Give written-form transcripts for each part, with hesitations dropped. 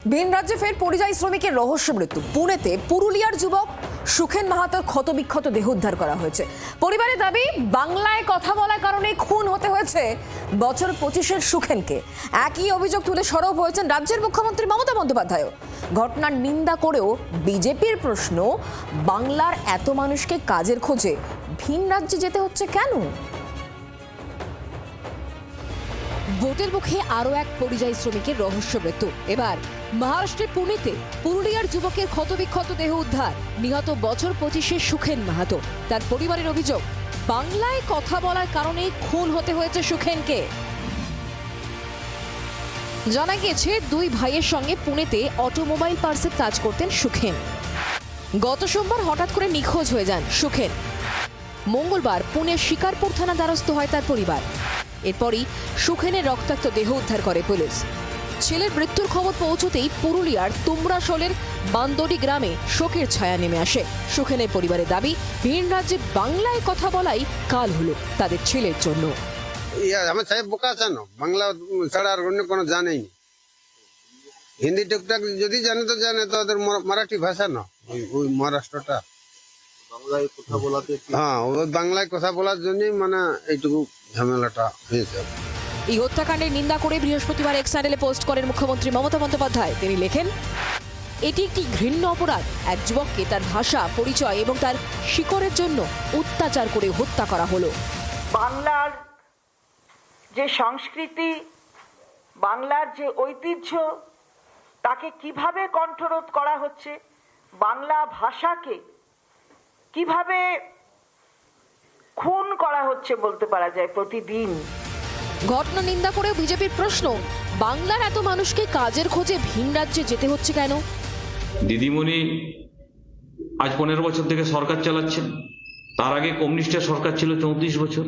ভিন রাজ্যে ফের পরিযায়ী শ্রমিকের রহস্য মৃত্যু। পুনেতে পুরুলিয়ার যুবক সুখেন মাহাতোর ক্ষতবিক্ষত দেহ উদ্ধার করা হয়েছে। পরিবারের দাবি, বাংলায় কথা বলার কারণে খুন হতে হয়েছে বছর 25-এর সুখেনকে। একই অভিযোগ তুলে সরব হয়েছেন রাজ্যের মুখ্যমন্ত্রী মমতা বন্দ্যোপাধ্যায়ও। ঘটনার নিন্দা করেও বিজেপির প্রশ্ন, বাংলার এত মানুষকে কাজের খোঁজে ভিন রাজ্যে যেতে হচ্ছে কেন? ভোটের মুখে আরও এক পরিযায়ী শ্রমিকের রহস্য মৃত্যু। এবার মহারাষ্ট্রের পুনেতে পুরুলিয়ার যুবকের ক্ষতবিক্ষত দেহ উদ্ধার। নিহত বছর 25-এর সুখেন মাহাতো। তার পরিবারের অভিযোগ, বাংলায় কথা বলার কারণে খুন হতে হয়েছে সুখেনকে। জানা গিয়েছে, দুই ভাইয়ের সঙ্গে পুনেতে অটোমোবাইল পার্টসের কাজ করতেন সুখেন। গত সোমবার হঠাৎ করে নিখোঁজ হয়ে যান সুখেন। মঙ্গলবার পুনের শিকারপুর থানা দ্বারস্থ হয় তার পরিবার। এরপরই সুখেনের রক্তাক্ত দেহ উদ্ধার করে পুলিশ। ছেলের মৃত্যুর খবর পৌঁছতেই পুরুলিয়ার তুমরাশোলের বান্দরি গ্রামে শোকের ছায়া নেমে আসে। সুখেনের পরিবারের দাবি, ভিন রাজ্যে বাংলায় কথা বলাই কাল হলো তাদের ছেলের জন্য। আমার সাহেব বোকা জানো, বাংলা ছাড়া আর অন্য কোনো জানেই নি। হিন্দি টুকটাক যদি জানে তো জানে, তো ওদের মারাঠি ভাষা না, ওই মহারাষ্ট্রটা বাংলায় কথা বলাতে হ্যাঁ, ওই বাংলায় কথা বলার জন্যই মানে এইটুকু ঝামেলাটা হয়েছে। এই হত্যাকাণ্ডের নিন্দা করে বৃহস্পতিবার এক্স হ্যান্ডেলে পোস্ট করেন মুখ্যমন্ত্রী মমতা বন্দ্যোপাধ্যায়। তিনি লেখেন, এটি একটি ঘৃণ্য অপরাধ। এক যুবককে তার ভাষা, পরিচয় এবং তার শিকড়ের জন্য অত্যাচার করে হত্যা করা হলো। বাংলার যে সংস্কৃতি, বাংলার যে ঐতিহ্য, তাকে কিভাবে কণ্ঠরোধ করা হচ্ছে, বাংলা ভাষাকে কিভাবে খুন করা হচ্ছে বলতে পারা যায় প্রতিদিন। ঘটনা নিন্দা করেও বিজেপির প্রশ্ন, বাংলার এত মানুষকে কাজের খোঁজে ভিন রাজ্যে যেতে হচ্ছে কেন? দিদিমণি আজ 15 বছর থেকে সরকার চালাচ্ছেন। তার আগে কমিউনিস্টের সরকার ছিল 34 বছর।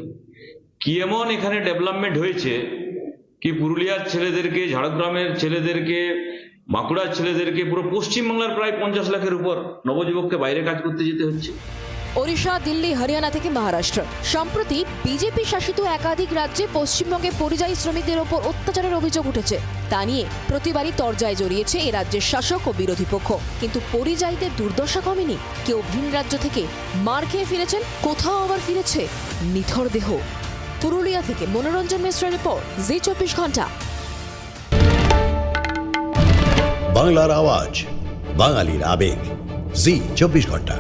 কি এমন এখানে ডেভেলপমেন্ট হয়েছে কি পুরুলিয়ার ছেলেদেরকে, ঝাড়গ্রামের ছেলেদেরকে, বাঁকুড়ার ছেলেদেরকে, পুরো পশ্চিমবাংলার প্রায় 50 লাখের উপর নবযুবককে বাইরে কাজ করতে যেতে হচ্ছে। ওড়িশা, দিল্লি, হরিয়ানা থেকে মহারাষ্ট্র, সম্প্রতি বিজেপি শাসিত একাধিক রাজ্যে পশ্চিমবঙ্গে পরিযায়ী শ্রমিকদের ওপর অত্যাচারের অভিযোগ উঠেছে। তা নিয়ে প্রতিবারই তরজায় জড়িয়েছে এ রাজ্যের শাসক ও বিরোধী পক্ষ। কিন্তু পরিযায়ীদের দুর্দশা কমেনি। কেউ ভিন রাজ্য থেকে মার খেয়ে ফিরেছেন, কোথাও আবার ফিরেছে নিথর দেহ। পুরুলিয়া থেকে মনোরঞ্জন মিশ্রের রিপোর্ট, জি 24 ঘন্টা। বাংলার আওয়াজ, বাঙালির আবেগ, জি 24 ঘন্টা।